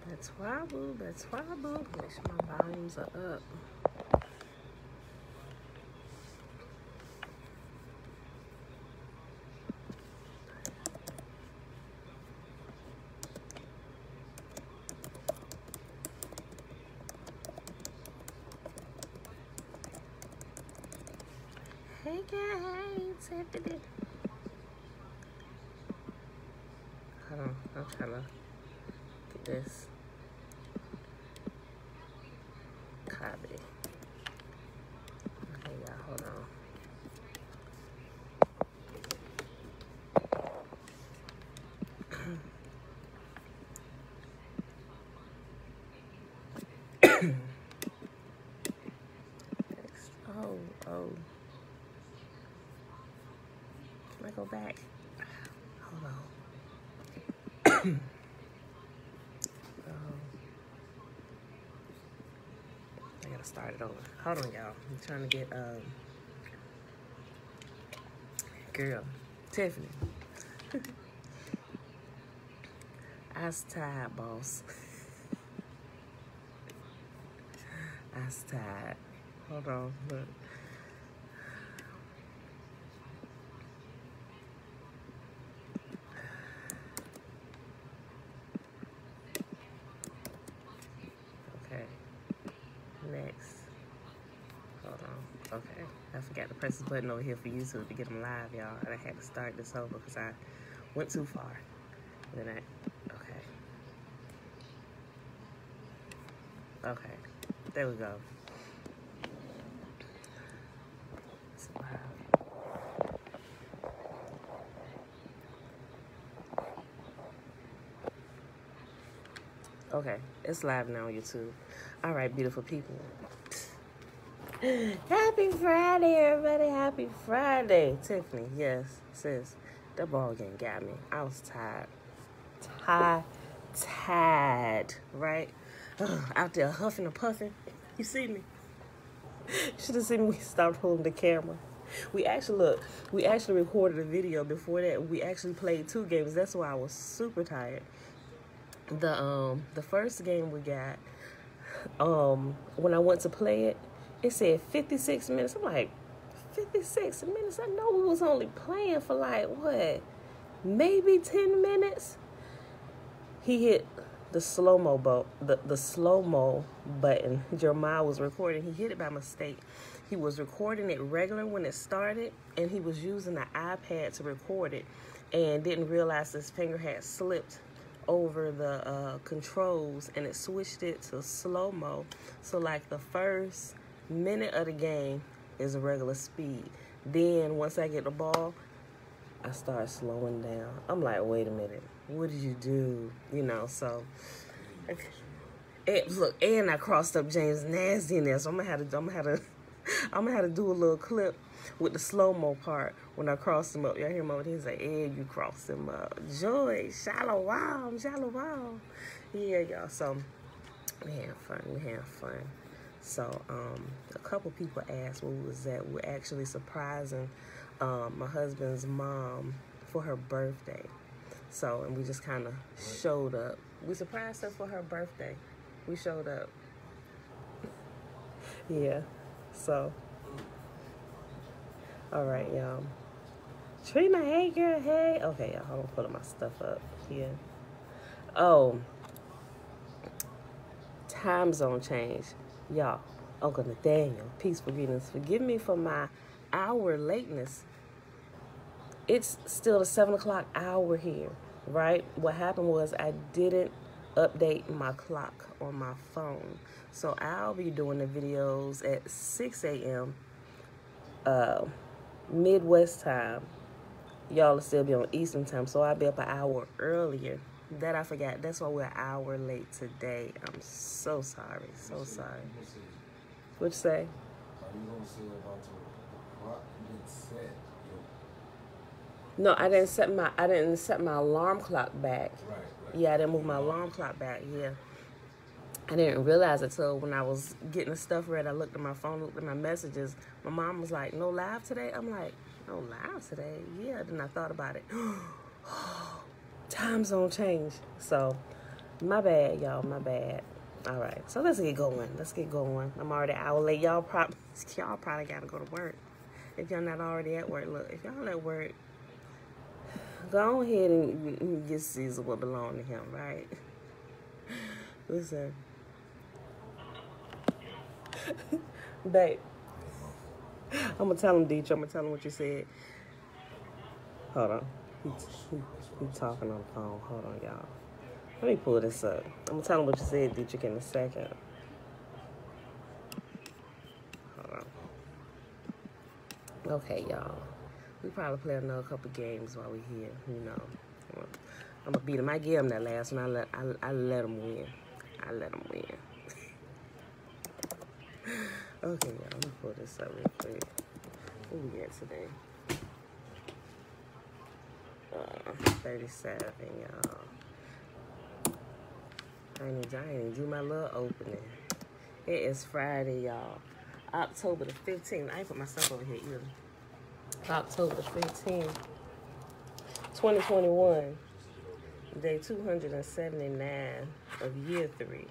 That's why, boo. That's why, boo. Make sure my volumes are up. Hey, guys. Tiffany. Hold on. I'm trying to get this. Copy. Okay, y'all. Hold on. Oh. Can I go back? Hold on. I gotta start it over. Hold on, y'all. I'm trying to get, girl, Tiffany. I was tired, boss. I was tired. Hold on, look. Okay. Next. Hold on. Okay. I forgot to press this button over here for YouTube to get them live, y'all. And I had to start this over because I went too far. And then okay. There we go. Okay, it's live now on YouTube. All right, beautiful people. Happy Friday, everybody. Happy Friday. Tiffany, yes, sis. The ball game got me. I was tired. Tired, right? Out there huffing and puffing. You see me? Should have seen me stop holding the camera. We actually recorded a video before that. We actually played 2 games. That's why I was super tired. The first game we got, when I went to play it, it said 56 minutes. I'm like, 56 minutes? I know we was only playing for like, what, maybe 10 minutes? He hit the slow-mo the slow-mo button. Jeremiah was recording. He hit it by mistake. He was recording it regular when it started, and he was using the iPad to record it and didn't realize his finger had slipped over the controls, and it switched it to slow-mo. So like the first minute of the game is a regular speed. Then once I get the ball, I start slowing down. I'm like, wait a minute, what did you do? You know, so look, and I crossed up James Nasty in there, so I'm gonna have to do a little clip with the slow-mo part when I crossed him up. Y'all hear him over there? He's like, hey, you crossed him up. Joy, shalom. Yeah, y'all. So we had fun. So a couple people asked what was that. We're actually surprising my husband's mom for her birthday. So, and we just kind of showed up. We surprised her for her birthday. We showed up. Yeah. So, all right, y'all. Trina, hey, girl, hey. Okay, y'all, hold on, pulling my stuff up here. Oh, time zone change. Y'all, Uncle Nathaniel, peaceful greetings. Forgive me for my hour lateness. It's still the 7 o'clock hour here, right? What happened was I didn't update my clock on my phone. So I'll be doing the videos at 6 a.m. Midwest time. Y'all will still be on Eastern time, so I'll be up an hour earlier. That I forgot. That's why we're an hour late today. I'm so sorry. So sorry. What'd you say? Are you going to say about the clock you didn't set? No, I didn't set my alarm clock back. Right. Yeah, I didn't move my alarm clock back. Yeah. I didn't realize it till when I was getting the stuff ready. I looked at my phone, looked at my messages. My mom was like, no live today? I'm like, no live today? Yeah. Then I thought about it. Time zone change. So My bad, y'all. My bad. All right, so let's get going. I'm already an hour late. Y'all probably gotta go to work. If y'all not already at work, look. If y'all at work, go ahead and get Caesar what belong to him, right? Listen, babe. I'm gonna tell him, Deech. I'm gonna tell him what you said. Hold on. He's talking on the phone. Hold on, y'all. Let me pull this up. I'm gonna tell him what you said, Dietrich, in a second. Hold on. Okay, y'all. We probably play another couple games while we here. You know, I'm gonna beat him. I give him that last one. I let him win. Okay, y'all. Let me pull this up real quick. What we got today? 37, y'all. I ain't even do my little opening. It is Friday, y'all. October the 15th. I ain't put myself over here either. October the 15th, 2021. Day 279 of year 3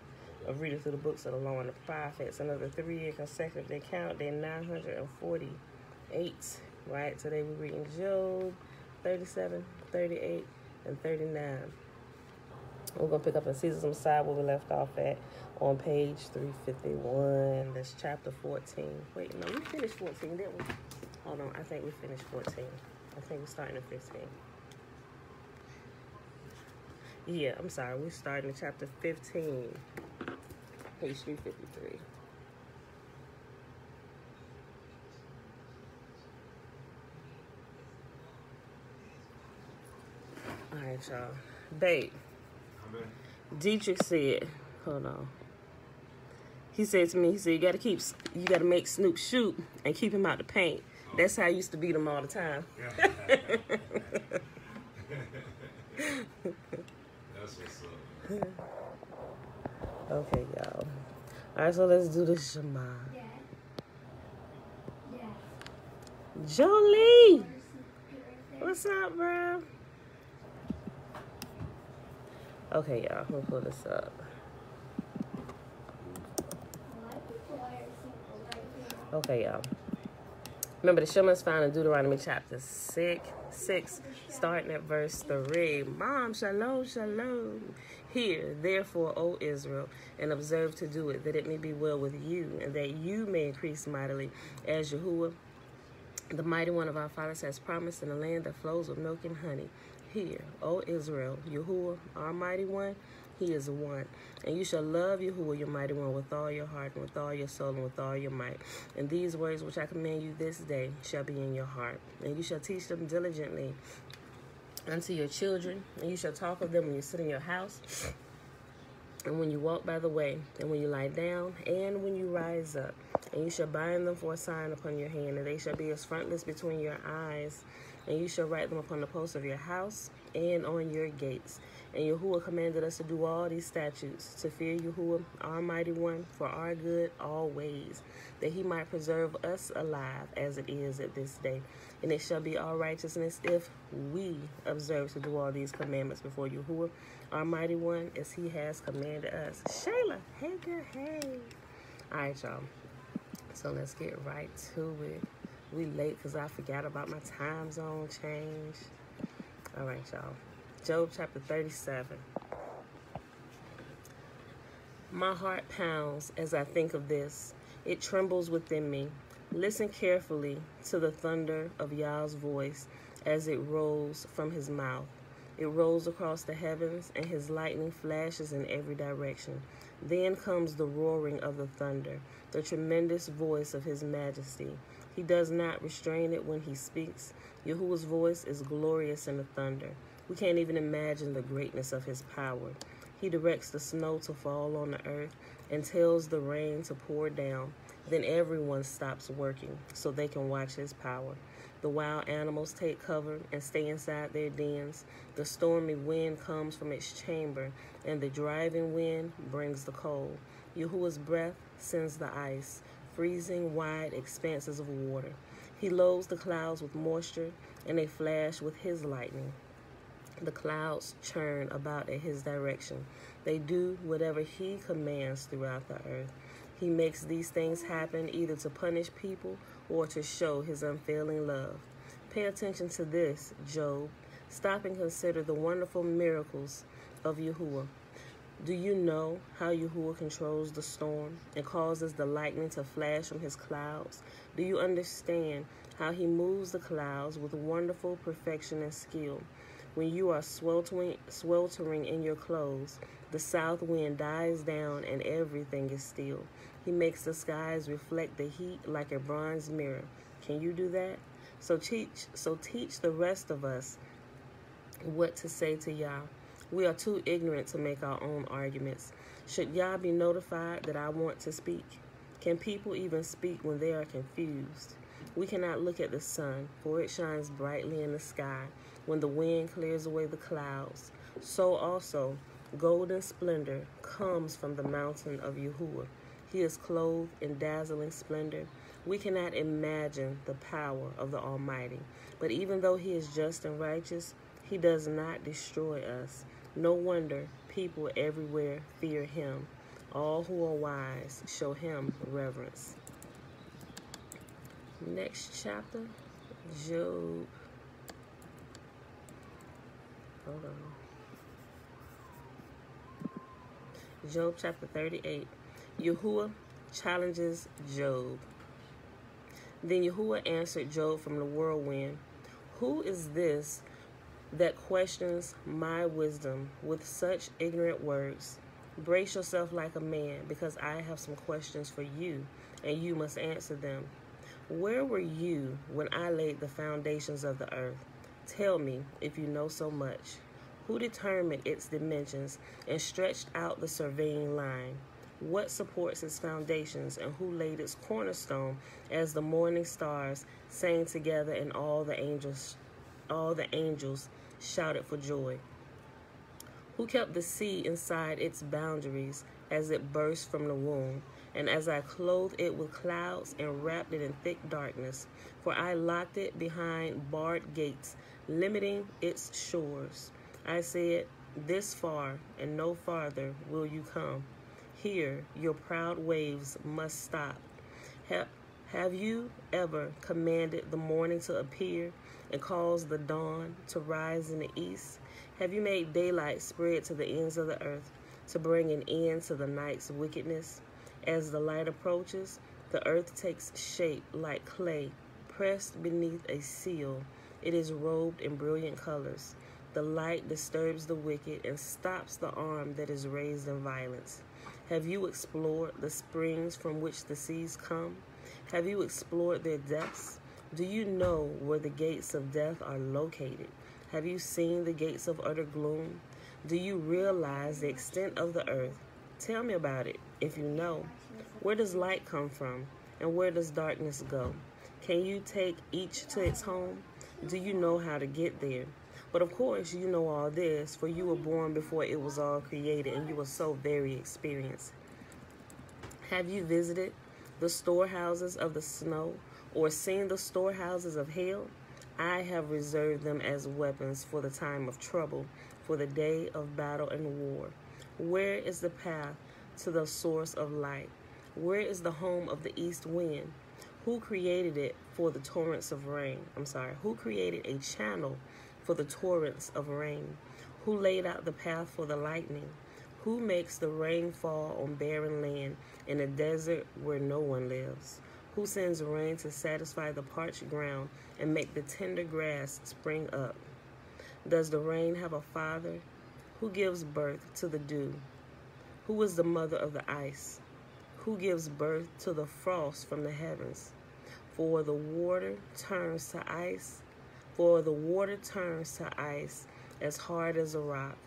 of reading through the books of the law and the prophets. Another 3-year consecutive day count. Day 948. Right? Today we're reading Job 37, 38, and 39. We're going to pick up and see some side where we left off at on page 351. That's chapter 14. Wait, no, we finished 14, didn't we? Hold on, I think we finished 14. I think we're starting at 15. Yeah, I'm sorry. We're starting at chapter 15, page 353. All right, y'all. Babe. Dietrich said, hold on. He said to me, you gotta make Snoop shoot and keep him out the paint. That's how I used to beat him all the time. That's what's up. Okay, y'all. All right, so let's do the Shema. Jolie! What's up, bro? Okay, y'all. Let me pull this up. Okay, y'all. Remember, the Shema is found in Deuteronomy chapter 6, starting at verse 3. Mom, shalom, shalom. Hear, therefore, O Israel, and observe to do it, that it may be well with you, and that you may increase mightily, as Yahuwah, the mighty one of our fathers, has promised, in a land that flows with milk and honey. Hear, O Israel, Yahuwah, our mighty one, he is one. And you shall love Yahuwah, your mighty one, with all your heart, and with all your soul, and with all your might. And these words which I command you this day shall be in your heart. And you shall teach them diligently unto your children. And you shall talk of them when you sit in your house, and when you walk by the way, and when you lie down, and when you rise up. And you shall bind them for a sign upon your hand, and they shall be as frontlets between your eyes. And you shall write them upon the posts of your house and on your gates. And Yahuwah commanded us to do all these statutes, to fear Yahuwah, our mighty one, for our good always, that he might preserve us alive as it is at this day. And it shall be our righteousness if we observe to do all these commandments before Yahuwah, our mighty one, as he has commanded us. Shayla, hey girl, hey. All right, y'all. So let's get right to it. We late because I forgot about my time zone change. All right, y'all. Job chapter 37. My heart pounds as I think of this. It trembles within me. Listen carefully to the thunder of Yah's voice as it rolls from his mouth. It rolls across the heavens, and his lightning flashes in every direction. Then comes the roaring of the thunder, the tremendous voice of his majesty. He does not restrain it when he speaks. Yahuwah's voice is glorious in the thunder. We can't even imagine the greatness of his power. He directs the snow to fall on the earth and tells the rain to pour down. Then everyone stops working so they can watch his power. The wild animals take cover and stay inside their dens. The stormy wind comes from its chamber, and the driving wind brings the cold. Yahuwah's breath sends the ice, freezing wide expanses of water. He loads the clouds with moisture, and they flash with his lightning. The clouds churn about at his direction. They do whatever he commands throughout the earth. He makes these things happen either to punish people or to show his unfailing love. Pay attention to this, Job. Stop and consider the wonderful miracles of Yahuwah. Do you know how Yahuwah controls the storm and causes the lightning to flash from his clouds? Do you understand how he moves the clouds with wonderful perfection and skill? When you are sweltering in your clothes, the south wind dies down and everything is still. He makes the skies reflect the heat like a bronze mirror. Can you do that? So teach the rest of us what to say to Yah. We are too ignorant to make our own arguments. Should Yah be notified that I want to speak? Can people even speak when they are confused? We cannot look at the sun, for it shines brightly in the sky when the wind clears away the clouds. So also, golden splendor comes from the mountain of Yahuwah. He is clothed in dazzling splendor. We cannot imagine the power of the Almighty. But even though he is just and righteous, he does not destroy us. No wonder people everywhere fear him. All who are wise show him reverence. Next chapter, Job. Hold on. Job chapter 38. Yahuwah challenges Job. Then Yahuwah answered Job from the whirlwind, "Who is this that questions my wisdom with such ignorant words? Brace yourself like a man, because I have some questions for you, and you must answer them. Where were you when I laid the foundations of the earth? Tell me, if you know so much. Who determined its dimensions and stretched out the surveying line? What supports its foundations, and who laid its cornerstone as the morning stars sang together and all the angels shouted for joy? Who kept the sea inside its boundaries as it burst from the womb, and as I clothed it with clouds and wrapped it in thick darkness? For I locked it behind barred gates, limiting its shores. I said, this far and no farther will you come. Here your proud waves must stop. Have you ever commanded the morning to appear and caused the dawn to rise in the east? Have you made daylight spread to the ends of the earth, to bring an end to the night's wickedness? As the light approaches, the earth takes shape like clay, pressed beneath a seal. It is robed in brilliant colors. The light disturbs the wicked and stops the arm that is raised in violence. Have you explored the springs from which the seas come? Have you explored their depths? Do you know where the gates of death are located? Have you seen the gates of utter gloom? Do you realize the extent of the earth? Tell me about it, if you know. Where does light come from, and where does darkness go? Can you take each to its home? Do you know how to get there? But of course you know all this, for you were born before it was all created, and you were so very experienced. Have you visited the storehouses of the snow, or seen the storehouses of hail? I have reserved them as weapons for the time of trouble, for the day of battle and war. Where is the path to the source of light? Where is the home of the east wind? Who created it for the torrents of rain? Who created a channel for the torrents of rain? Who laid out the path for the lightning? Who makes the rain fall on barren land in a desert where no one lives? Who sends rain to satisfy the parched ground and make the tender grass spring up? Does the rain have a father? Who gives birth to the dew? Who is the mother of the ice? Who gives birth to the frost from the heavens? For the water turns to ice as hard as a rock,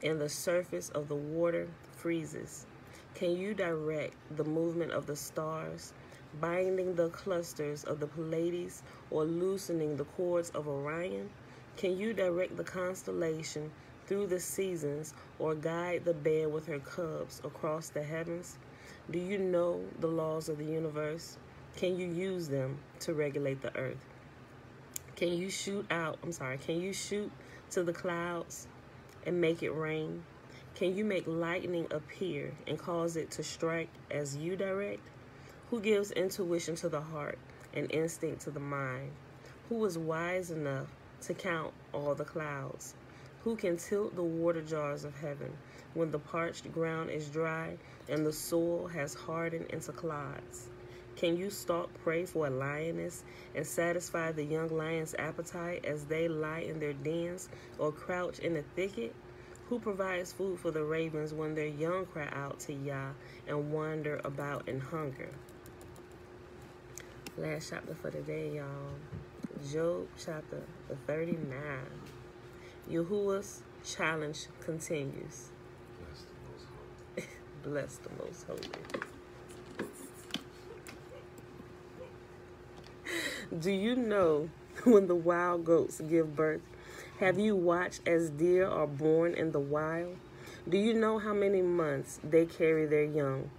and the surface of the water freezes. Can you direct the movement of the stars, binding the clusters of the Pleiades, or loosening the cords of Orion? Can you direct the constellation through the seasons, or guide the bear with her cubs across the heavens? Do you know the laws of the universe? Can you use them to regulate the earth? Can you shoot to the clouds and make it rain? Can you make lightning appear and cause it to strike as you direct? Who gives intuition to the heart and instinct to the mind? Who is wise enough to count all the clouds? Who can tilt the water jars of heaven when the parched ground is dry and the soil has hardened into clods? Can you stalk prey for a lioness and satisfy the young lion's appetite as they lie in their dens or crouch in a thicket? Who provides food for the ravens when their young cry out to Yah and wander about in hunger? Last chapter for the day, y'all. Job chapter 39. Yahuwah's challenge continues. Bless the Most Holy. Do you know when the wild goats give birth? Have you watched as deer are born in the wild? Do you know how many months they carry their young?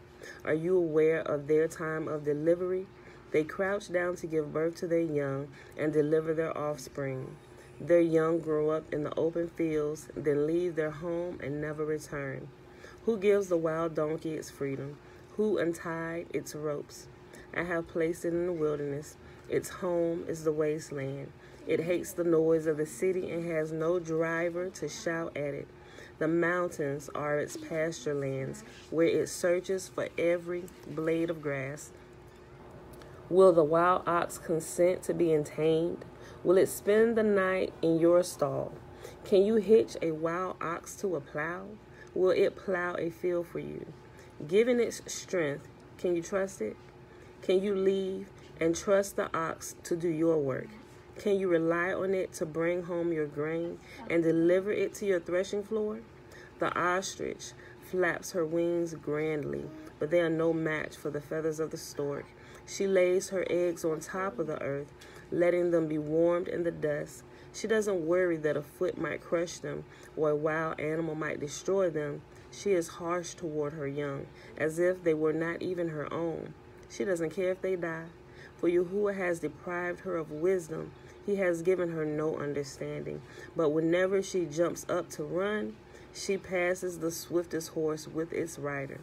Are you aware of their time of delivery? They crouch down to give birth to their young and deliver their offspring. Their young grow up in the open fields, then leave their home and never return. Who gives the wild donkey its freedom? Who untied its ropes? I have placed it in the wilderness. Its home is the wasteland. It hates the noise of the city and has no driver to shout at it. The mountains are its pasture lands, where it searches for every blade of grass. Will the wild ox consent to be tamed? Will it spend the night in your stall? Can you hitch a wild ox to a plow? Will it plow a field for you? Given its strength, can you trust it? Can you leave and trust the ox to do your work? Can you rely on it to bring home your grain and deliver it to your threshing floor? The ostrich flaps her wings grandly, but they are no match for the feathers of the stork. She lays her eggs on top of the earth, letting them be warmed in the dust. She doesn't worry that a foot might crush them or a wild animal might destroy them. She is harsh toward her young, as if they were not even her own. She doesn't care if they die. For Yahuwah has deprived her of wisdom. He has given her no understanding. But whenever she jumps up to run, she passes the swiftest horse with its rider.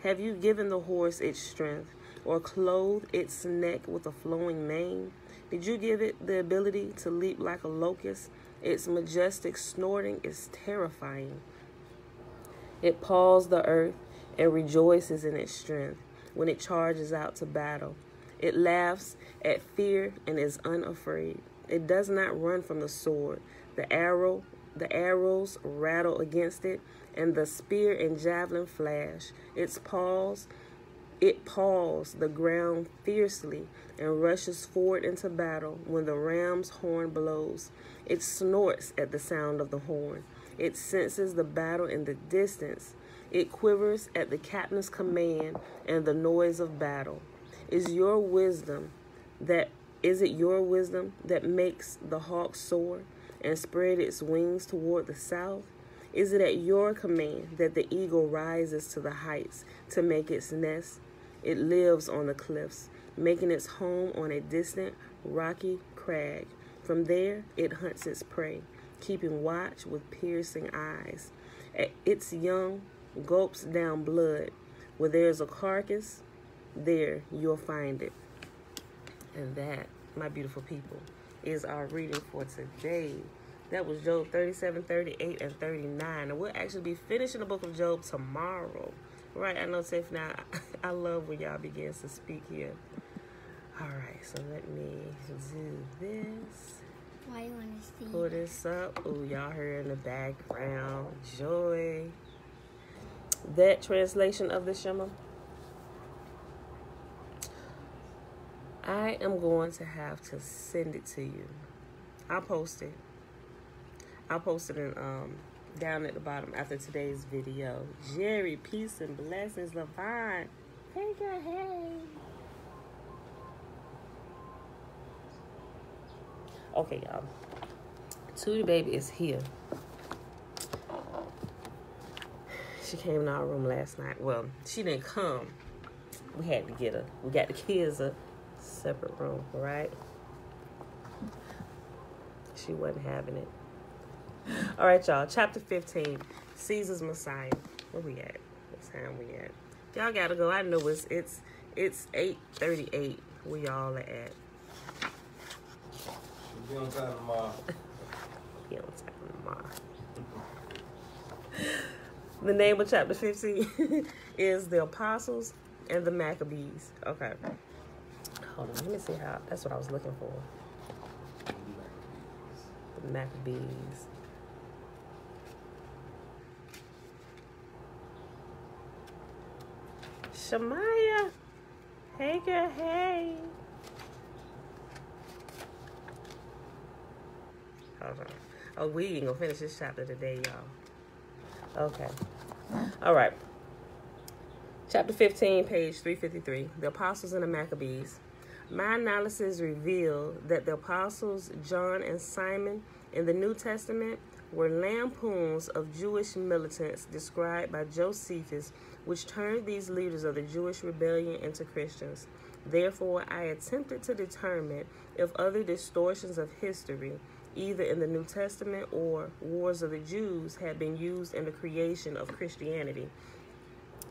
Have you given the horse its strength, or clothed its neck with a flowing mane? Did you give it the ability to leap like a locust? Its majestic snorting is terrifying. It paws the earth and rejoices in its strength when it charges out to battle. It laughs at fear and is unafraid. It does not run from the sword. The arrows rattle against it, and the spear and javelin flash. It paws the ground fiercely and rushes forward into battle when the ram's horn blows. It snorts at the sound of the horn. It senses the battle in the distance. It quivers at the captain's command and the noise of battle. Is it your wisdom that makes the hawk soar and spread its wings toward the south? Is it at your command that the eagle rises to the heights to make its nest? It lives on the cliffs, making its home on a distant rocky crag. From there, it hunts its prey, keeping watch with piercing eyes. Its young gulps down blood. Where there is a carcass, there you'll find it. And that, my beautiful people, is our reading for today. That was Job 37, 38, and 39. And we'll actually be finishing the book of Job tomorrow. Right, I know, Tiff, now, I love when y'all begins to speak here. All right, so let me do this. Why you want to see? Pull this up. Ooh, y'all heard in the background. Joy. That translation of the Shema, I am going to have to send it to you. I'll post it. I'll post it in, down at the bottom after today's video. Jerry, peace and blessings. Levine, hey girl, hey. Okay, y'all. Tootie baby is here. She came in our room last night. Well, she didn't come. We had to get her. We got the kids a separate room, right? She wasn't having it. All right, y'all. Chapter 15, Caesar's Messiah. Where we at? What time we at? Y'all gotta go. I know it's 8:38. Where y'all at? Be on time tomorrow. Be on time tomorrow. The name of chapter 15 is The Apostles and the Maccabees. Okay. Hold on. Let me see how. That's what I was looking for. The Maccabees. Shamaya. Hey, girl. Hey. Hold on. Oh, we ain't gonna finish this chapter today, y'all. Okay. All right. Chapter 15, page 353. The Apostles and the Maccabees. My analysis revealed that the apostles John and Simon in the New Testament were lampoons of Jewish militants described by Josephus, which turned these leaders of the Jewish rebellion into Christians. Therefore, I attempted to determine if other distortions of history, either in the New Testament or Wars of the Jews, had been used in the creation of Christianity.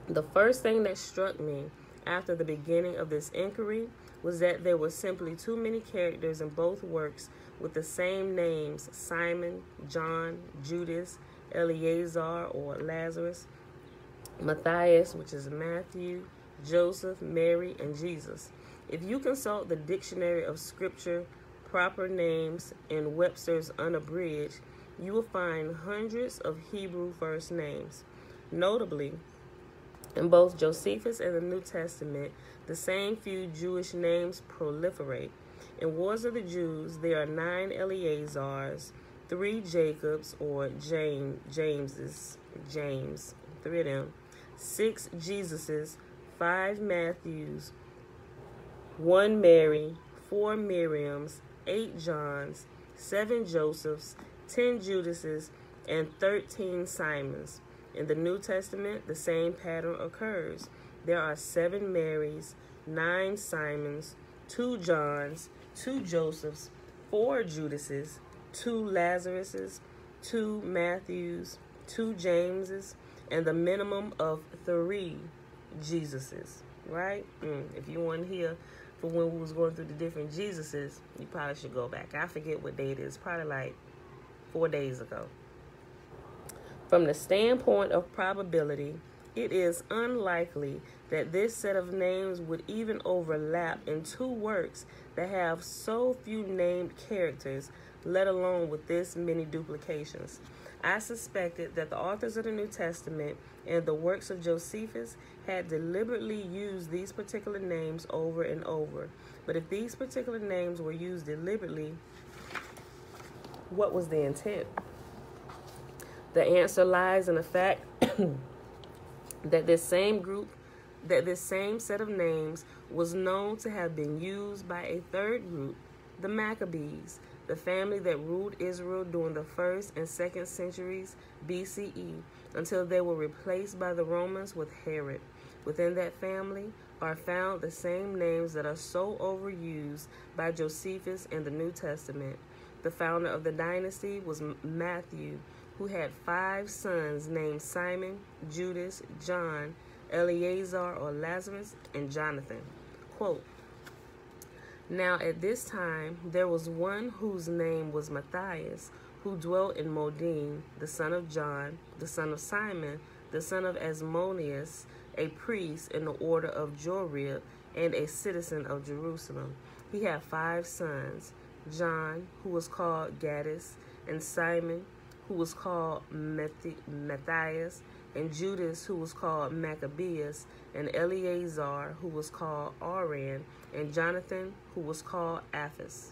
The first thing that struck me after the beginning of this inquiry was that there were simply too many characters in both works with the same names: Simon, John, Judas, Eleazar or Lazarus, Matthias, which is Matthew, Joseph, Mary, and Jesus. If you consult the Dictionary of Scripture Proper Names in Webster's Unabridged, you will find hundreds of Hebrew first names. Notably, in both Josephus and the New Testament, the same few Jewish names proliferate. In Wars of the Jews, there are 9 Eleazars, 3 Jacobs or James, 3 of them, 6 Jesuses, 5 Matthews, 1 Mary, 4 Miriams, 8 Johns, 7 Josephs, 10 Judases, and 13 Simons. In the New Testament, the same pattern occurs. There are 7 Marys, 9 Simons, 2 Johns, 2 Josephs, 4 Judases, 2 Lazaruses, 2 Matthews, 2 Jameses, and the minimum of 3 Jesuses, right? If you weren't here for when we was going through the different Jesuses, you probably should go back. I forget what day it is, probably like 4 days ago. From the standpoint of probability, it is unlikely that this set of names would even overlap in 2 works that have so few named characters, let alone with this many duplications. I suspected that the authors of the New Testament and the works of Josephus had deliberately used these particular names over and over. But if these particular names were used deliberately, what was the intent? The answer lies in the fact that this same set of names was known to have been used by a third group, the Maccabees, the family that ruled Israel during the 1st and 2nd centuries BCE, until they were replaced by the Romans with Herod. Within that family are found the same names that are so overused by Josephus in the New Testament. The founder of the dynasty was Matthew, who had 5 sons named Simon, Judas, John, Eleazar or Lazarus, and Jonathan. Quote, now at this time there was one whose name was Matthias, who dwelt in Modin, the son of John, the son of Simon, the son of Asmoneus, a priest in the order of Jorib, and a citizen of Jerusalem. He had 5 sons, John, who was called Gaddis, and Simon, who was called Matthias, and Judas, who was called Maccabeus, and Eleazar, who was called Aran, and Jonathan, who was called Aphis.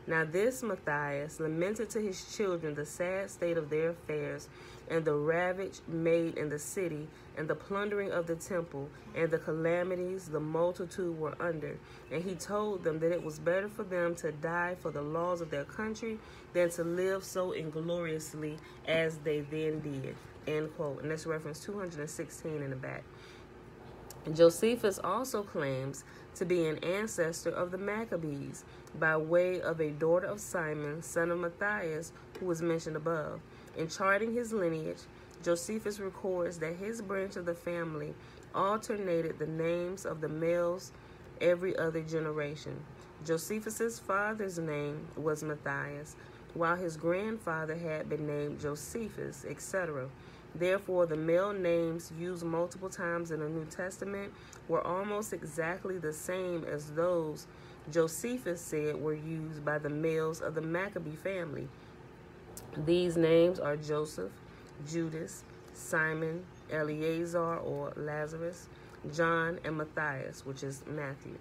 Now this Matthias lamented to his children the sad state of their affairs, and the ravage made in the city, and the plundering of the temple, and the calamities the multitude were under. And he told them that it was better for them to die for the laws of their country than to live so ingloriously as they then did. End quote. And that's reference 216 in the back. Josephus also claims to be an ancestor of the Maccabees by way of a daughter of Simon, son of Matthias, who was mentioned above. In charting his lineage, Josephus records that his branch of the family alternated the names of the males every other generation. Josephus's father's name was Matthias, while his grandfather had been named Josephus, etc. Therefore, the male names used multiple times in the New Testament were almost exactly the same as those Josephus said were used by the males of the Maccabee family. These names are Joseph, Judas, Simon, Eleazar or Lazarus, John, and Matthias, which is Matthew.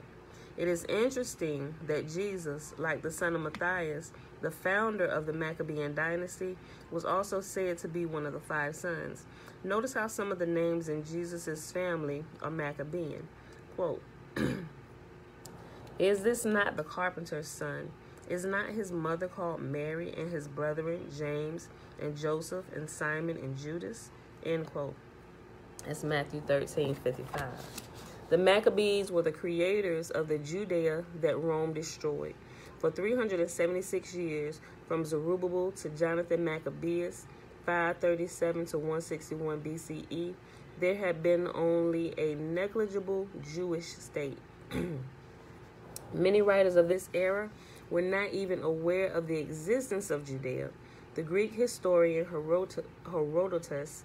It is interesting that Jesus, like the son of Matthias, the founder of the Maccabean dynasty, was also said to be one of the 5 sons. Notice how some of the names in Jesus' family are Maccabean. Quote, "Is this not the carpenter's son? Is not his mother called Mary, and his brethren James and Joseph and Simon and Judas?" End quote. That's Matthew 13:55. The Maccabees were the creators of the Judea that Rome destroyed. For 376 years, from Zerubbabel to Jonathan Maccabeus, 537 to 161 BCE, there had been only a negligible Jewish state. Many writers of this era were not even aware of the existence of Judea. The Greek historian Herodotus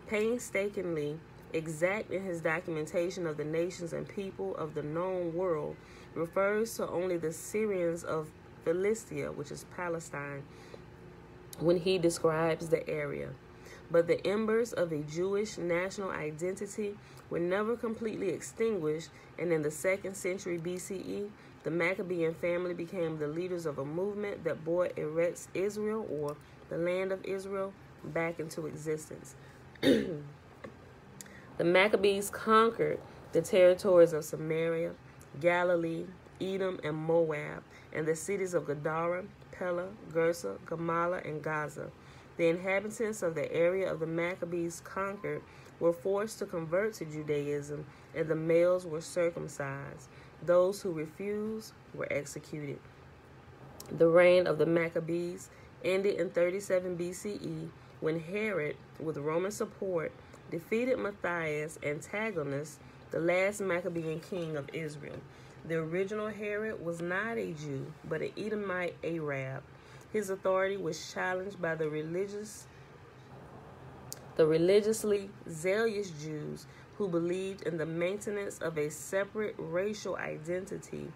painstakingly exact in his documentation of the nations and people of the known world, refers to only the Syrians of Philistia, which is Palestine, when he describes the area. But the embers of a Jewish national identity were never completely extinguished, and in the 2nd century BCE, the Maccabean family became the leaders of a movement that brought Eretz Israel, or the land of Israel, back into existence. The Maccabees conquered the territories of Samaria, Galilee, Edom, and Moab, and the cities of Gadara, Pella, Gersa, Gamala, and Gaza. The inhabitants of the area of the Maccabees conquered were forced to convert to Judaism, and the males were circumcised. Those who refused were executed. The reign of the Maccabees ended in 37 BCE when Herod, with Roman support, defeated Matthias, Antigonus, the last Maccabean king of Israel. The original Herod was not a Jew, but an Edomite Arab. His authority was challenged by the religiously zealous Jews who believed in the maintenance of a separate racial identity.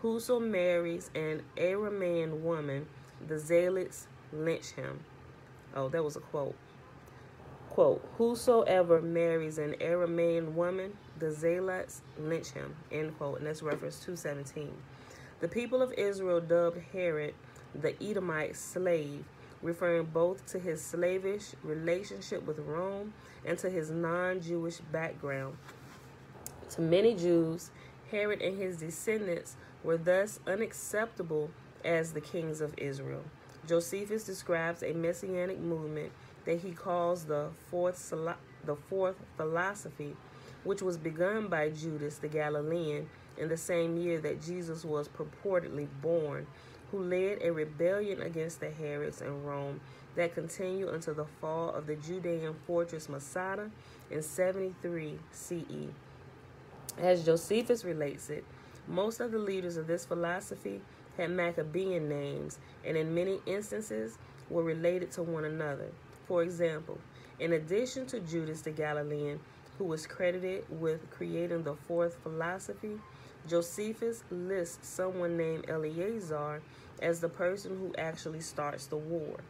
Whoso marries an Aramean woman, the zealots lynch him. Oh, that was a quote. Quote, "Whosoever marries an Aramean woman, the zealots lynch him," end quote, and that's reference 217. The people of Israel dubbed Herod the Edomite slave, referring both to his slavish relationship with Rome and to his non-Jewish background. To many Jews, Herod and his descendants were thus unacceptable as the kings of Israel. Josephus describes a messianic movement that he calls the fourth philosophy, which was begun by Judas the Galilean in the same year that Jesus was purportedly born, who led a rebellion against the Herods in Rome that continued until the fall of the Judean fortress Masada in 73 CE. As Josephus relates it, most of the leaders of this philosophy had Maccabean names, and in many instances were related to one another. For example, in addition to Judas the Galilean, who was credited with creating the fourth philosophy, Josephus lists someone named Eleazar as the person who actually starts the war.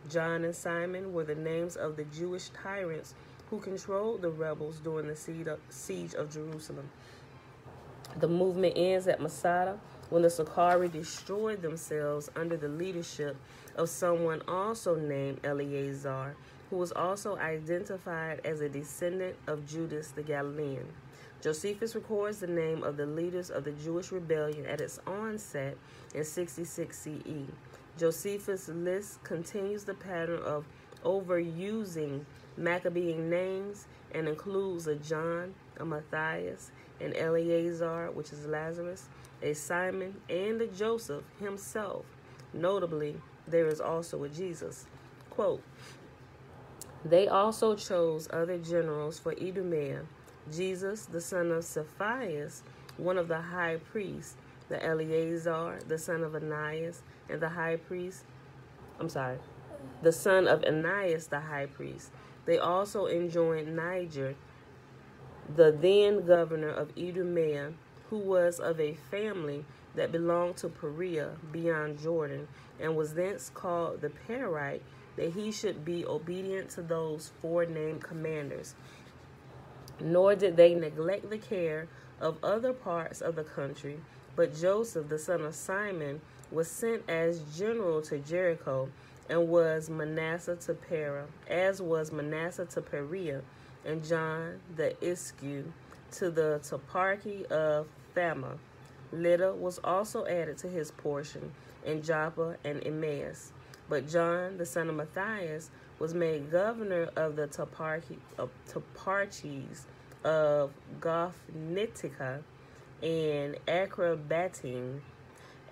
John and Simon were the names of the Jewish tyrants who controlled the rebels during the siege of Jerusalem. The movement ends at Masada when the Sicarii destroyed themselves under the leadership of someone also named Eleazar, who was also identified as a descendant of Judas the Galilean. Josephus records the name of the leaders of the Jewish rebellion at its onset in 66 CE. Josephus' list continues the pattern of overusing Maccabean names and includes a John, a Matthias, an Eleazar, which is Lazarus, a Simon, and a Joseph himself. Notably, there is also a Jesus. Quote, They also chose other generals for Idumea: Jesus, the son of Cephias, one of the high priests, the Eleazar, the son of Ananias, and the high priest, the son of Ananias, the high priest. They also enjoined Niger, the then governor of Idumea, who was of a family that belonged to Perea beyond Jordan, and was thence called the Perite, that he should be obedient to those forenamed commanders. Nor did they neglect the care of other parts of the country, but Joseph, the son of Simon, was sent as general to Jericho, and was Manasseh to Perea, as was Manasseh to Perea, and John the Iscu to the toparchy of Thamah. Lydda was also added to his portion, and Joppa and Emmaus. But John, the son of Matthias, was made governor of the toparchies of Gophnitica and Acrabatim,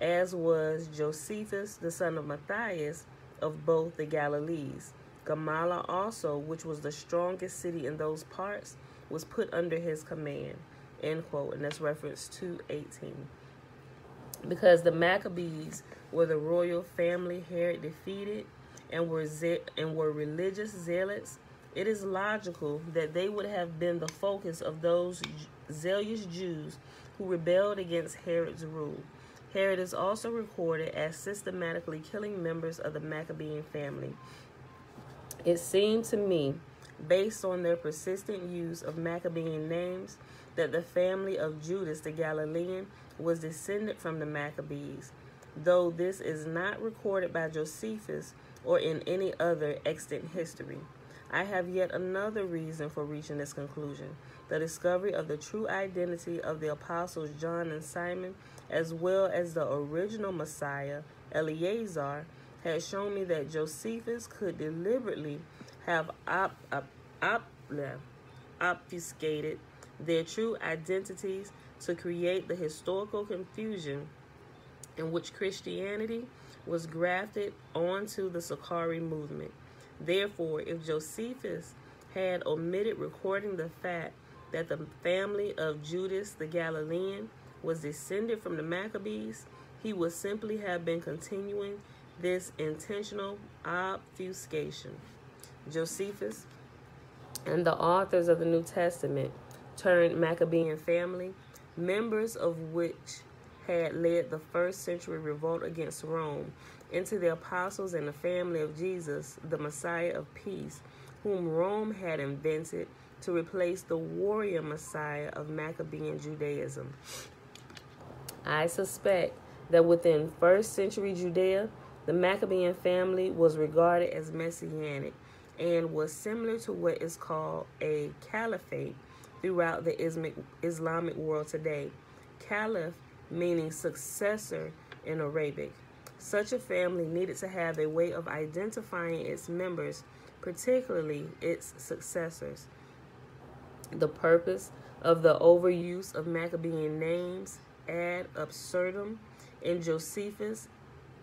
as was Josephus, the son of Matthias, of both the Galilees. Gamala also, which was the strongest city in those parts, was put under his command. End quote. And that's reference 2:18. Because the Maccabees were the royal family Herod defeated and were religious zealots, it is logical that they would have been the focus of those zealous Jews who rebelled against Herod's rule. Herod is also recorded as systematically killing members of the Maccabean family. It seemed to me, based on their persistent use of Maccabean names, that the family of Judas the Galilean was descended from the Maccabees, though this is not recorded by Josephus or in any other extant history. I have yet another reason for reaching this conclusion. The discovery of the true identity of the apostles John and Simon, as well as the original Messiah, Eleazar, had shown me that Josephus could deliberately have obfuscated their true identities to create the historical confusion in which Christianity was grafted onto the Sakari movement. Therefore, if Josephus had omitted recording the fact that the family of Judas the Galilean was descended from the Maccabees, he would simply have been continuing this intentional obfuscation. Josephus and the authors of the New Testament turned Maccabean family, members of which had led the first century revolt against Rome, into the apostles and the family of Jesus, the Messiah of peace, whom Rome had invented to replace the warrior Messiah of Maccabean Judaism. I suspect that within first century Judea, the Maccabean family was regarded as messianic and was similar to what is called a caliphate throughout the Islamic world today. Caliph meaning successor in Arabic. Such a family needed to have a way of identifying its members, particularly its successors. The purpose of the overuse of Maccabean names ad absurdum in Josephus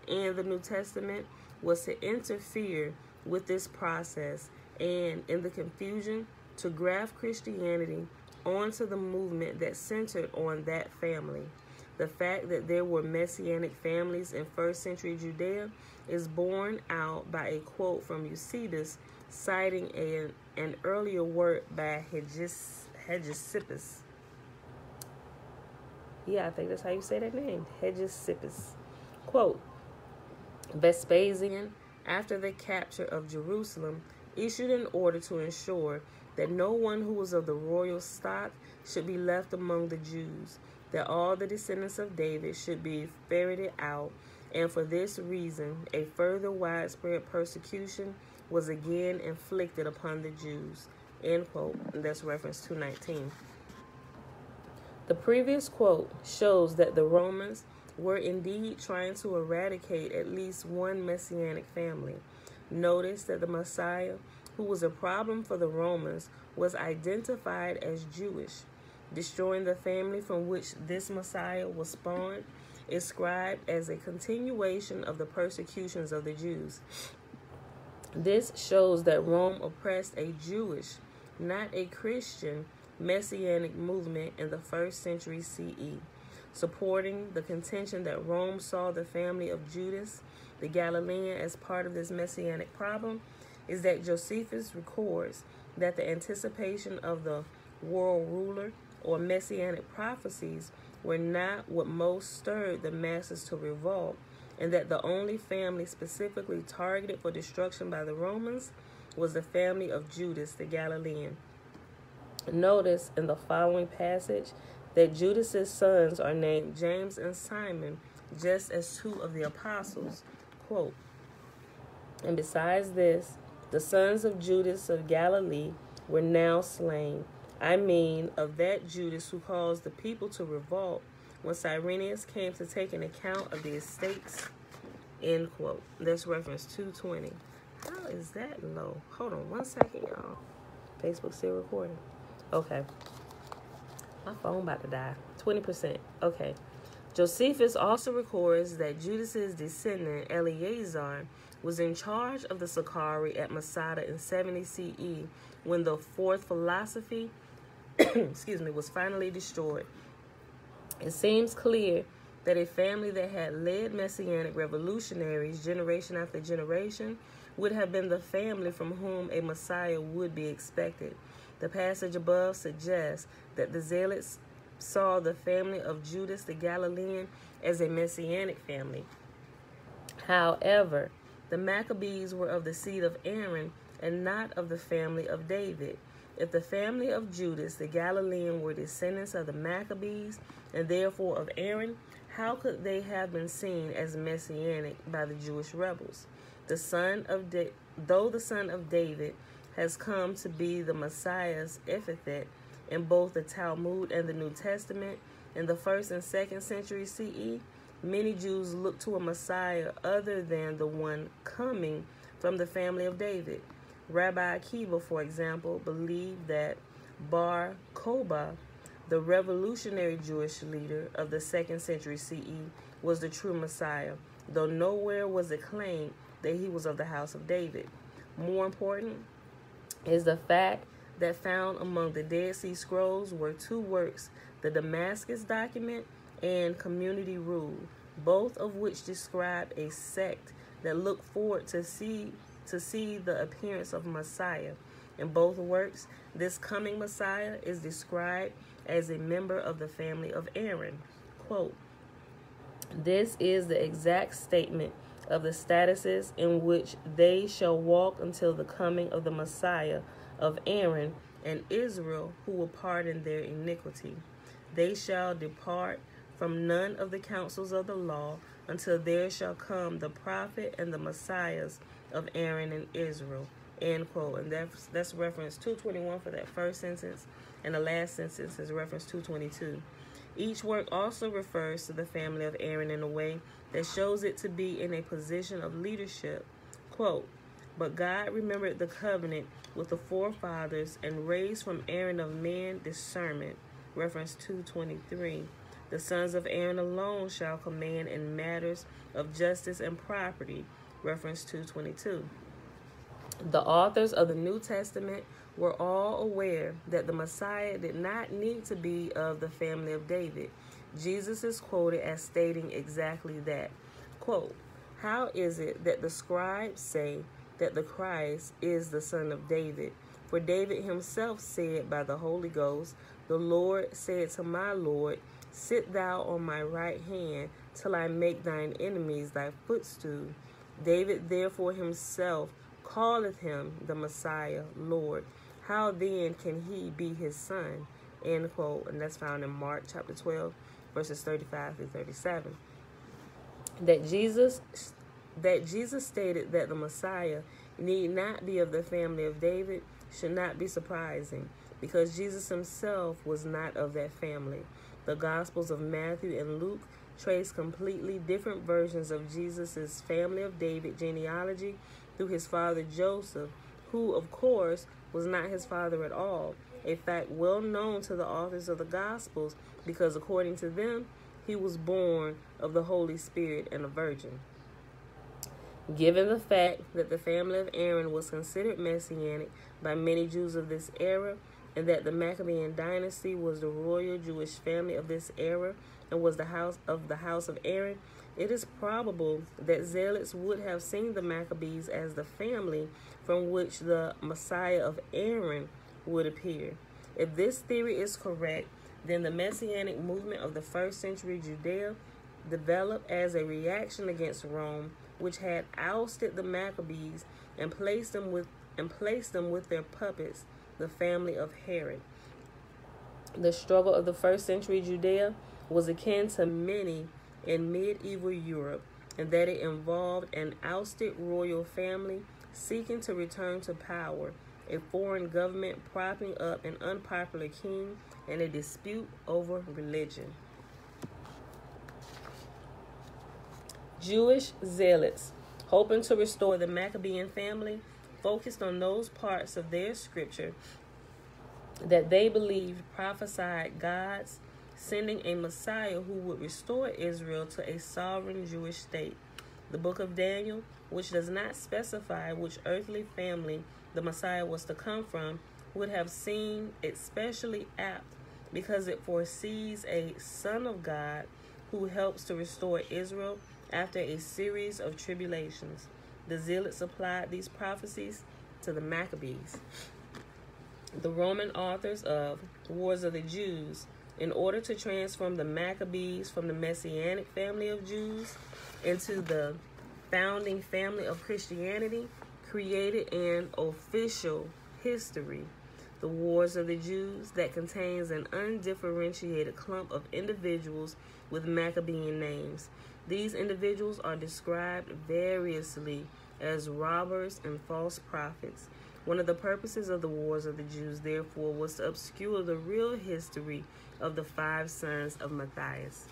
and the New Testament was to interfere with this process and, in the confusion, to graft Christianity onto the movement that centered on that family. The fact that there were messianic families in first century Judea is borne out by a quote from Eusebius citing an earlier work by Hegesippus. Yeah, I think that's how you say that name, Hegesippus. Quote, Vespasian, after the capture of Jerusalem, issued an order to ensure that no one who was of the royal stock should be left among the Jews, that all the descendants of David should be ferreted out, and for this reason a further widespread persecution was again inflicted upon the Jews. End quote. And that's reference 2:19. The previous quote shows that the Romans were indeed trying to eradicate at least one messianic family. Notice that the Messiah, who was a problem for the Romans, was identified as Jewish. Destroying the family from which this Messiah was spawned is described as a continuation of the persecutions of the Jews. This shows that Rome oppressed a Jewish, not a Christian, messianic movement in the 1st century CE, supporting the contention that Rome saw the family of Judas, the Galilean, as part of this messianic problem, is that Josephus records that the anticipation of the world ruler or messianic prophecies were not what most stirred the masses to revolt, and that the only family specifically targeted for destruction by the Romans was the family of Judas the Galilean. Notice in the following passage that Judas's sons are named James and Simon, just as two of the apostles. Quote, "And besides this, the sons of Judas of Galilee were now slain. I mean, of that Judas who caused the people to revolt when Cyrenius came to take an account of the estates." End quote. That's reference 220. How is that low? Hold on 1 second, y'all. Facebook still recording. Okay. My phone about to die. 20%. Okay. Josephus also records that Judas's descendant Eleazar was in charge of the Sicarii at Masada in 70 CE when the fourth philosophy was finally destroyed. It seems clear that a family that had led messianic revolutionaries generation after generation would have been the family from whom a Messiah would be expected. The passage above suggests that the Zealots saw the family of Judas the Galilean as a messianic family. However, the Maccabees were of the seed of Aaron and not of the family of David. If the family of Judas the Galilean were descendants of the Maccabees and therefore of Aaron, how could they have been seen as messianic by the Jewish rebels? Though the son of David has come to be the Messiah's epithet in both the Talmud and the New Testament in the 1st and 2nd century CE, many Jews look to a Messiah other than the one coming from the family of David. Rabbi Akiva, for example, believed that Bar Kokhba, the revolutionary Jewish leader of the 2nd century CE, was the true Messiah, though nowhere was it claimed that he was of the house of David. More important is the fact that found among the Dead Sea Scrolls were two works, the Damascus document and Community Rule, both of which describe a sect that looked forward to see the appearance of Messiah. In both works, this coming Messiah is described as a member of the family of Aaron. Quote, "This is the exact statement of the statuses in which they shall walk until the coming of the Messiah of Aaron and Israel, who will pardon their iniquity. They shall depart from none of the counsels of the law until there shall come the prophet and the Messiahs of Aaron and Israel." End quote. And that's reference 221 for that first sentence, and the last sentence is reference 222. Each work also refers to the family of Aaron in a way that shows it to be in a position of leadership. Quote, "But God remembered the covenant with the forefathers and raised from Aaron of men discernment." Reference 223. "The sons of Aaron alone shall command in matters of justice and property." Reference 222. The authors of the New Testament were all aware that the Messiah did not need to be of the family of David. Jesus is quoted as stating exactly that. Quote, "How is it that the scribes say that the Christ is the son of David? For David himself said by the Holy Ghost, 'The Lord said to my Lord, sit thou on my right hand till I make thine enemies thy footstool.' David therefore himself calleth him the Messiah, Lord. How then can he be his son?" End quote. And that's found in Mark chapter 12, verses 35 through 37. That Jesus stated that the Messiah need not be of the family of David should not be surprising, because Jesus himself was not of that family. The Gospels of Matthew and Luke trace completely different versions of Jesus' family of David genealogy through his father Joseph, who, of course, was not his father at all, a fact well known to the authors of the Gospels because, according to them, he was born of the Holy Spirit and a virgin. Given the fact that the family of Aaron was considered messianic by many Jews of this era, and that the Maccabean dynasty was the royal Jewish family of this era and was the house of Aaron, it is probable that zealots would have seen the Maccabees as the family from which the Messiah of Aaron would appear. If this theory is correct, then the messianic movement of the first century Judea developed as a reaction against Rome, which had ousted the Maccabees and placed them with their puppets, the family of Herod. The struggle of the first century Judea was akin to many in medieval Europe, in that it involved an ousted royal family seeking to return to power, a foreign government propping up an unpopular king, and a dispute over religion. Jewish zealots, hoping to restore the Maccabean family, focused on those parts of their scripture that they believed prophesied God's sending a Messiah who would restore Israel to a sovereign Jewish state. The book of Daniel, which does not specify which earthly family the Messiah was to come from, would have seemed especially apt because it foresees a Son of God who helps to restore Israel after a series of tribulations. The zealots applied these prophecies to the Maccabees, the Roman authors of Wars of the Jews, in order to transform the Maccabees from the Messianic family of Jews into the founding family of Christianity, created an official history, the Wars of the Jews, that contains an undifferentiated clump of individuals with Maccabean names. These individuals are described variously as robbers and false prophets. One of the purposes of the Wars of the Jews, therefore, was to obscure the real history of the 5 sons of Matthias.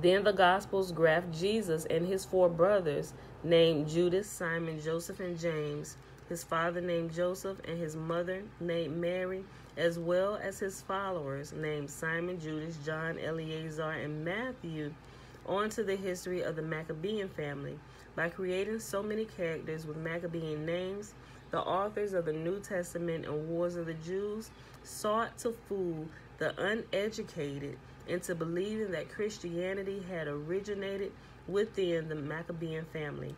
Then the Gospels graph Jesus and his 4 brothers named Judas, Simon, Joseph, and James, his father named Joseph, and his mother named Mary, as well as his followers named Simon, Judas, John, Eleazar, and Matthew, onto the history of the Maccabean family. By creating so many characters with Maccabean names, the authors of the New Testament and Wars of the Jews sought to fool the uneducated into believing that Christianity had originated within the Maccabean family.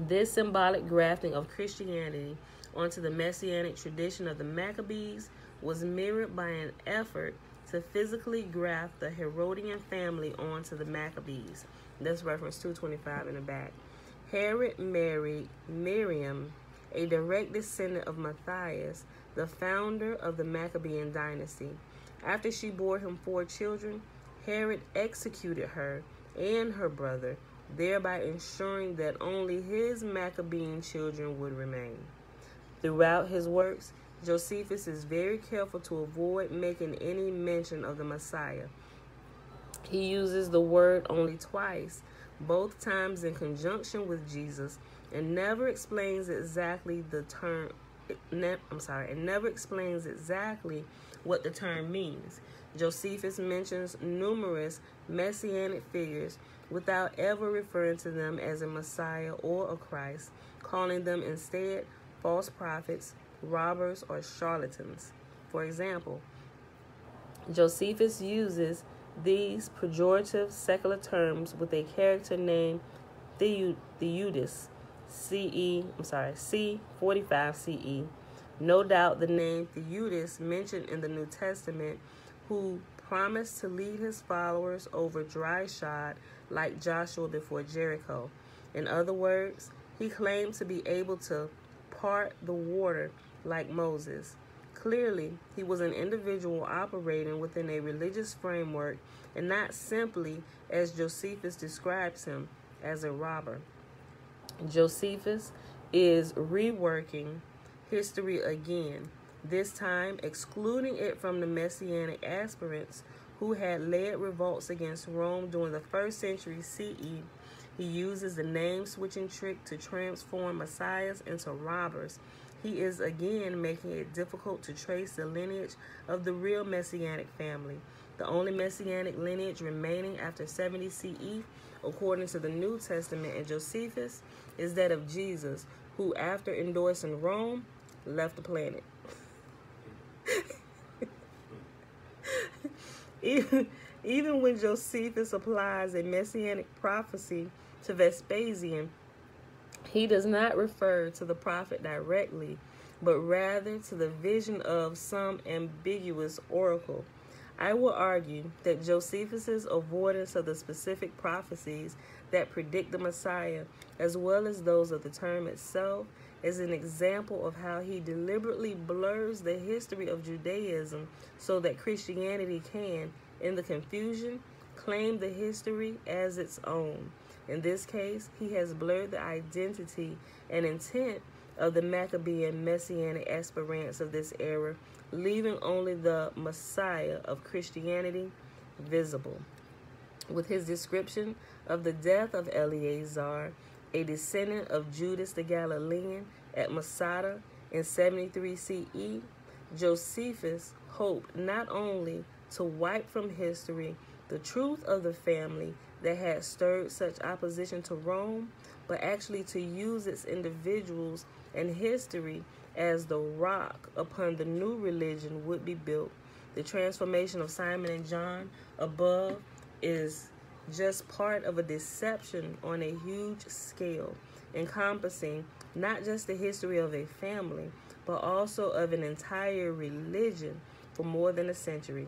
This symbolic grafting of Christianity onto the messianic tradition of the Maccabees was mirrored by an effort to physically graft the Herodian family onto the Maccabees. That's reference 225 in the back. Herod married Miriam, a direct descendant of Matthias, the founder of the Maccabean dynasty. After she bore him 4 children, Herod executed her and her brother, thereby ensuring that only his Maccabean children would remain. Throughout his works, Josephus is very careful to avoid making any mention of the Messiah. He uses the word only twice, both times in conjunction with Jesus, and never explains exactly never explains exactly what the term means. Josephus mentions numerous messianic figures without ever referring to them as a Messiah or a Christ, calling them instead false prophets, robbers, or charlatans. For example, Josephus uses these pejorative secular terms with a character named Theudas, C 45 CE. No doubt the name Theudas mentioned in the New Testament, who promised to lead his followers over dry shod like Joshua before Jericho. In other words, he claimed to be able to part the water like Moses. Clearly, he was an individual operating within a religious framework and not simply, as Josephus describes him, as a robber. Josephus is reworking history again, this time excluding it from the messianic aspirants who had led revolts against Rome during the 1st century CE. He uses the name-switching trick to transform messiahs into robbers. He is again making it difficult to trace the lineage of the real messianic family. The only messianic lineage remaining after 70 CE, according to the New Testament and Josephus, is that of Jesus, who, after endorsing Rome, left the planet. Even when Josephus applies a messianic prophecy to Vespasian, he does not refer to the prophet directly, but rather to the vision of some ambiguous oracle. I will argue that Josephus's avoidance of the specific prophecies that predict the Messiah, as well as those of the term itself, is an example of how he deliberately blurs the history of Judaism so that Christianity can, in the confusion, claim the history as its own. In this case, he has blurred the identity and intent of the Maccabean messianic aspirants of this era, leaving only the Messiah of Christianity visible. With his description of the death of Eleazar, a descendant of Judas the Galilean, at Masada in 73 CE, Josephus hoped not only to wipe from history the truth of the family that had stirred such opposition to Rome, but actually to use its individuals and history as the rock upon the new religion would be built. The transformation of Simon and John above is just part of a deception on a huge scale, encompassing not just the history of a family, but also of an entire religion for more than a century.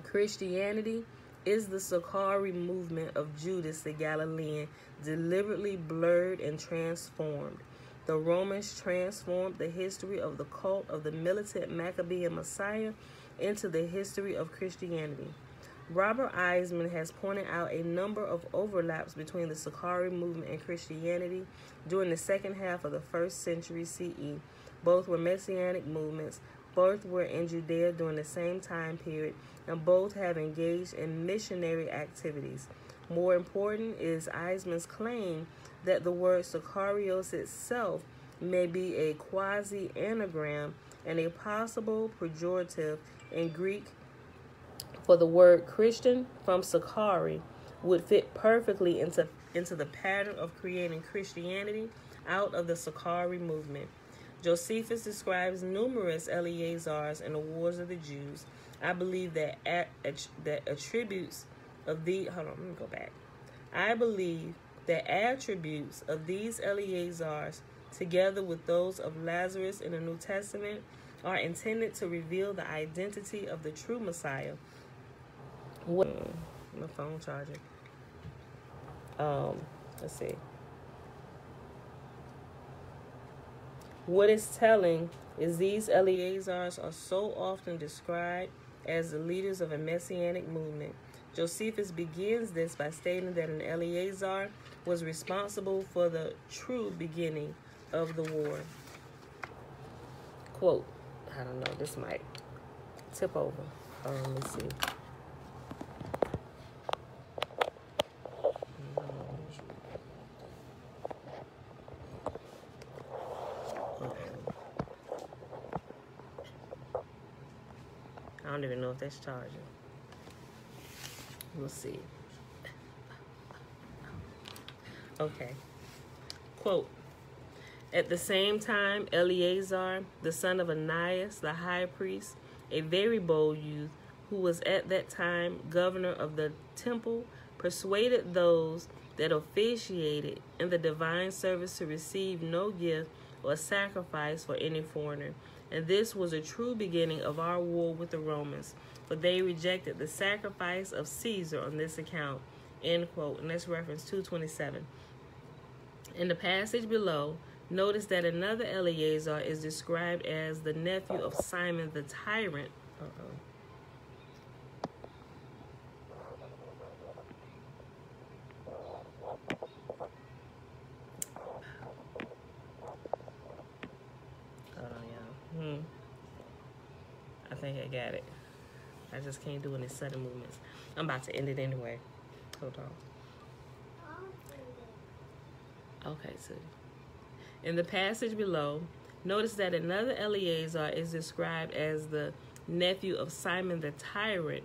Christianity is the Sakari movement of Judas the Galilean, deliberately blurred and transformed. The Romans transformed the history of the cult of the militant Maccabean Messiah into the history of Christianity. Robert Eisman has pointed out a number of overlaps between the Sakari movement and Christianity during the second half of the 1st century CE. Both were messianic movements, both were in Judea during the same time period, and both have engaged in missionary activities. More important is Eisman's claim that the word Sakarios itself may be a quasi-anagram and a possible pejorative in Greek, for the word Christian from Sakari would fit perfectly into the pattern of creating Christianity out of the Sakari movement. Josephus describes numerous Eleazars in the Wars of the Jews. I believe that attributes of the I believe that attributes of these Eleazars, together with those of Lazarus in the New Testament, are intended to reveal the identity of the true Messiah. My phone charging. Let's see. What is telling is these Eleazars are so often described as the leaders of a messianic movement. Josephus begins this by stating that an Eleazar was responsible for the true beginning of the war. Quote, I don't know, this might tip over. Let's see. I don't even know if that's charging. We'll see. Okay. Quote, at the same time, Eleazar, the son of Ananias, the high priest, a very bold youth who was at that time governor of the temple, persuaded those that officiated in the divine service to receive no gift or sacrifice for any foreigner. And this was a true beginning of our war with the Romans, for they rejected the sacrifice of Caesar on this account. End quote. And that's reference 227. In the passage below, notice that another Eleazar is described as the nephew of Simon the tyrant. I think I got it. I just can't do any sudden movements. I'm about to end it anyway. Hold on. Okay, so in the passage below, notice that another Eleazar is described as the nephew of Simon the tyrant,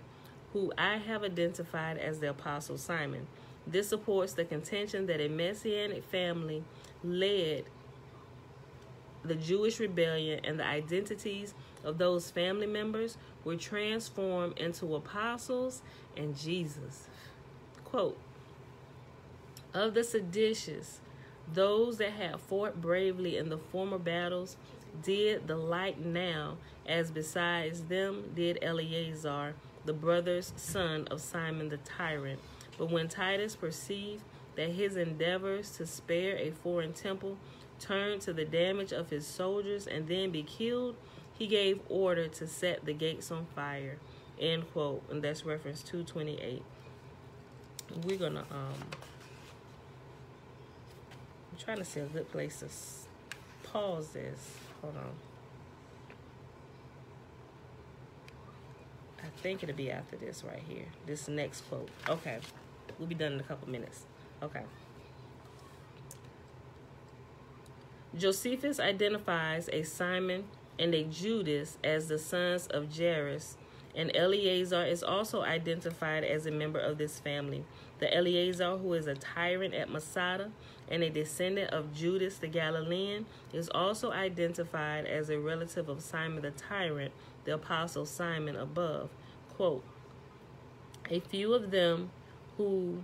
who I have identified as the Apostle Simon. This supports the contention that a messianic family led the Jewish rebellion, and the identities of those family members were transformed into apostles and Jesus. Quote, of the seditious, those that had fought bravely in the former battles did the like now, as besides them did Eleazar, the brother's son of Simon the tyrant. But when Titus perceived that his endeavors to spare a foreign temple turned to the damage of his soldiers and then be killed, he gave order to set the gates on fire. End quote. And that's reference 228. We're gonna I'm trying to see a good place to pause this. Hold on. I think it'll be after this right here. This next quote. Okay. We'll be done in a couple minutes. Okay. Josephus identifies a Simon and a Judas as the sons of Jairus, and Eleazar is also identified as a member of this family. The Eleazar, who is a tyrant at Masada and a descendant of Judas the Galilean, is also identified as a relative of Simon the tyrant, the apostle Simon above. Quote, a few of them who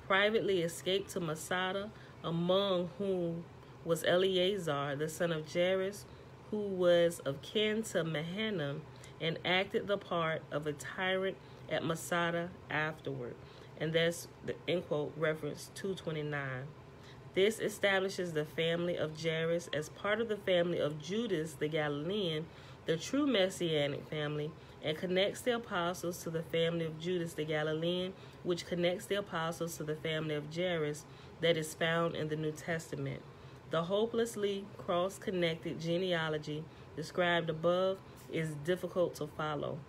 privately escaped to Masada, among whom was Eleazar, the son of Jairus, who was of kin to Mahanaim, and acted the part of a tyrant at Masada afterward. And that's the end quote, reference 229. This establishes the family of Jairus as part of the family of Judas the Galilean, the true messianic family, and connects the apostles to the family of Judas the Galilean, which connects the apostles to the family of Jairus that is found in the New Testament. The hopelessly cross-connected genealogy described above is difficult to follow.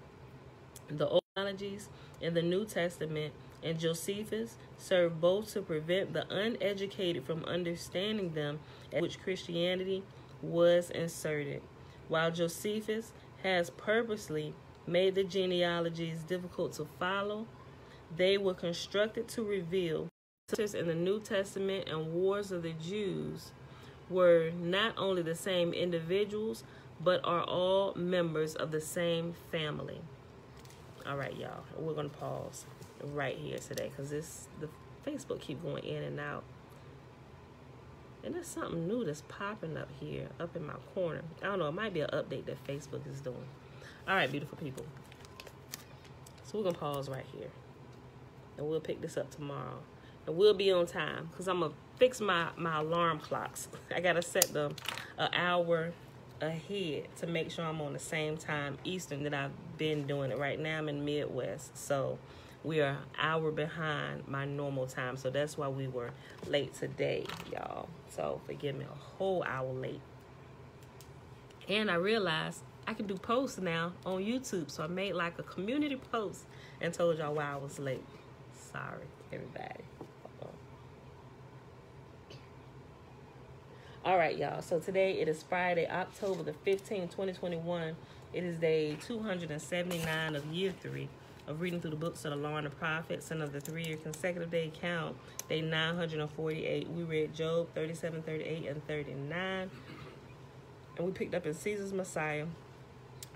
The old genealogies in the New Testament and Josephus serve both to prevent the uneducated from understanding them, at which Christianity was inserted. While Josephus has purposely made the genealogies difficult to follow, they were constructed to reveal in the New Testament and wars of the Jews were not only the same individuals, but are all members of the same family. All right, y'all. We're going to pause right here today because the Facebook keep going in and out. And there's something new that's popping up here, up in my corner. I don't know. It might be an update that Facebook is doing. All right, beautiful people. So we're going to pause right here. And we'll pick this up tomorrow. And we'll be on time because I'm going to fix my alarm clocks. I got to set them an hour ahead to make sure I'm on the same time Eastern that I've been doing it. Right now I'm in Midwest. So we are an hour behind my normal time. So that's why we were late today, y'all. So forgive me, a whole hour late. And I realized I can do posts now on YouTube. So I made like a community post and told y'all why I was late. Sorry, everybody. All right, y'all. So today it is Friday, October the 15th, 2021. It is day 279 of year 3 of reading through the books of the Law and the Prophets and of the 3-year consecutive day count, day 948. We read Job 37, 38, and 39. And we picked up in Caesar's Messiah,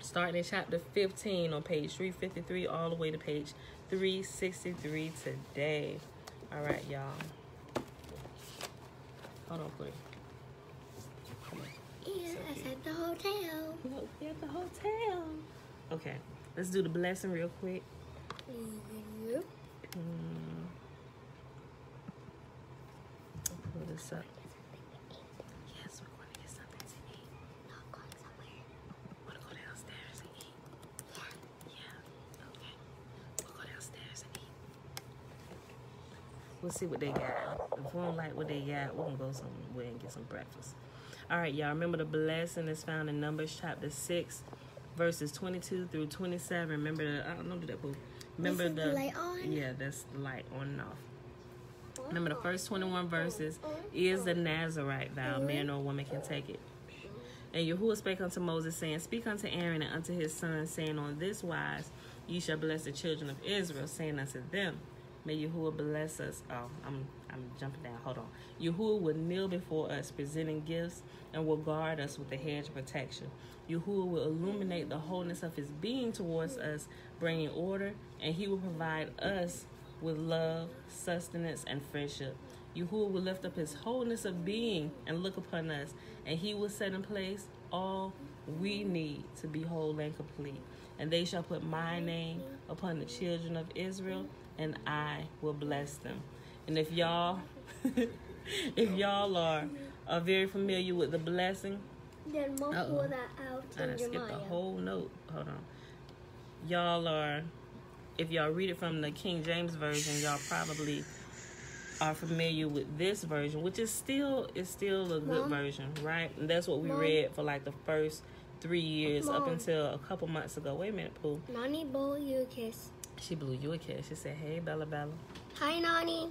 starting in chapter 15 on page 353 all the way to page 363 today. All right, y'all. Hold on, please. Yeah, I at the hotel. Look, we're at the hotel. Okay, let's do the blessing real quick. Yep. I'll pull this up. Yes, we're going to get something to eat. Not going somewhere. We're going to go downstairs and eat. Yeah, okay. We'll go downstairs and eat. We'll see what they got. If we don't like what they got, we're going to go somewhere and get some breakfast. All right, y'all. Remember the blessing is found in Numbers chapter 6, verses 22 through 27. Remember the, I don't know that book. Remember the light on? Yeah, that's the light on and off. What? Remember, the first 21 verses is the Nazarite vow. Man or woman can take it. And Yahuwah spake unto Moses, saying, Speak unto Aaron and unto his sons, saying, On this wise ye shall bless the children of Israel, saying unto them, May Yahuwah bless us. Oh, I'm jumping down. Hold on. Yahuwah will kneel before us, presenting gifts, and will guard us with the hedge of protection. Yahuwah will illuminate the wholeness of his being towards us, bringing order, and he will provide us with love, sustenance, and friendship. Yahuwah will lift up his wholeness of being and look upon us, and he will set in place all we need to be whole and complete. And they shall put my name upon the children of Israel, and I will bless them. And if y'all are very familiar with the blessing, Then we'll pull that out I in skipped the Jeremiah. whole note. Hold on. If y'all read it from the King James Version, y'all probably are familiar with this version, which is still a good Mom? version, right? And that's what we Mom? read for like the first 3 years up Mom? until a couple months ago. Wait a minute, Pooh. Nani blew you a kiss. She blew you a kiss. She said, Hey, Bella Bella. Hi, Nani.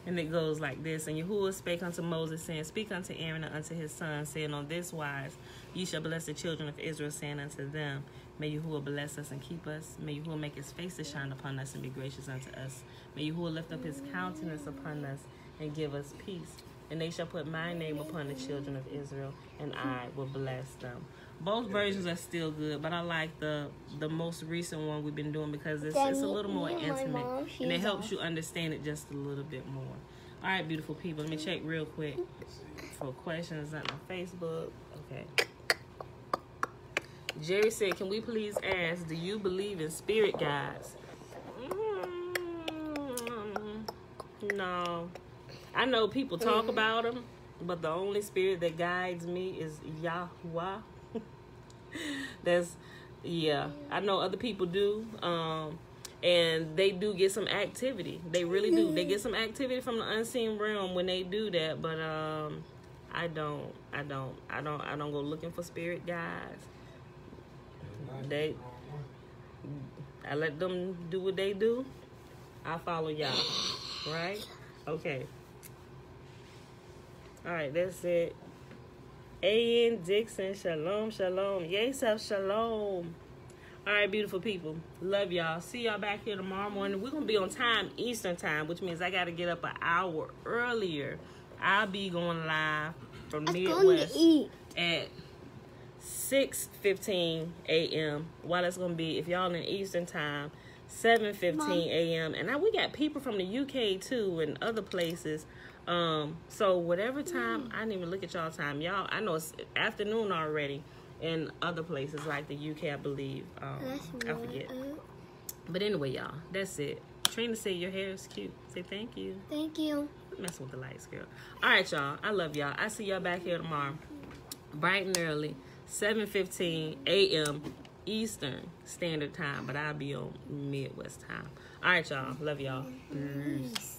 And it goes like this. And Yahuwah spake unto Moses, saying, Speak unto Aaron and unto his sons, saying, On this wise ye shall bless the children of Israel, saying unto them, May Yahuwah bless us and keep us. May Yahuwah make his face to shine upon us and be gracious unto us. May Yahuwah lift up his countenance upon us and give us peace. And they shall put my name upon the children of Israel, and I will bless them. Both versions are still good, but I like the most recent one we've been doing because it's a little more intimate, and it helps you understand it just a little bit more. All right, beautiful people, let me check real quick for questions on Facebook. Okay. Jerry said, Can we please ask, do you believe in spirit guides? No. I know people talk about them, but the only spirit that guides me is Yahuwah. I know other people do, and they do get some activity. They really do. They get some activity from the unseen realm when they do that, but I don't go looking for spirit guides. I let them do what they do. I follow y'all, right? Okay. All right, that's it. A.N. Dixon, shalom, shalom. Yesef, shalom. All right, beautiful people. Love y'all. See y'all back here tomorrow morning. We're going to be on time, Eastern time, which means I got to get up an hour earlier. I'll be going live from Midwest at 6:15 a.m. While it's going to be, if y'all in Eastern time, 7:15 a.m. And now we got people from the UK too and other places. So whatever time, I didn't even look at y'all time. Y'all, I know it's afternoon already in other places like the UK, I believe. I forget. But anyway, y'all, that's it. Trina said your hair is cute. Say thank you. Thank you. Mess with the lights, girl. All right, y'all. I love y'all. I see y'all back here tomorrow, bright and early, 7:15 a.m. Eastern Standard Time, but I'll be on Midwest time. All right, y'all. Love y'all. Peace.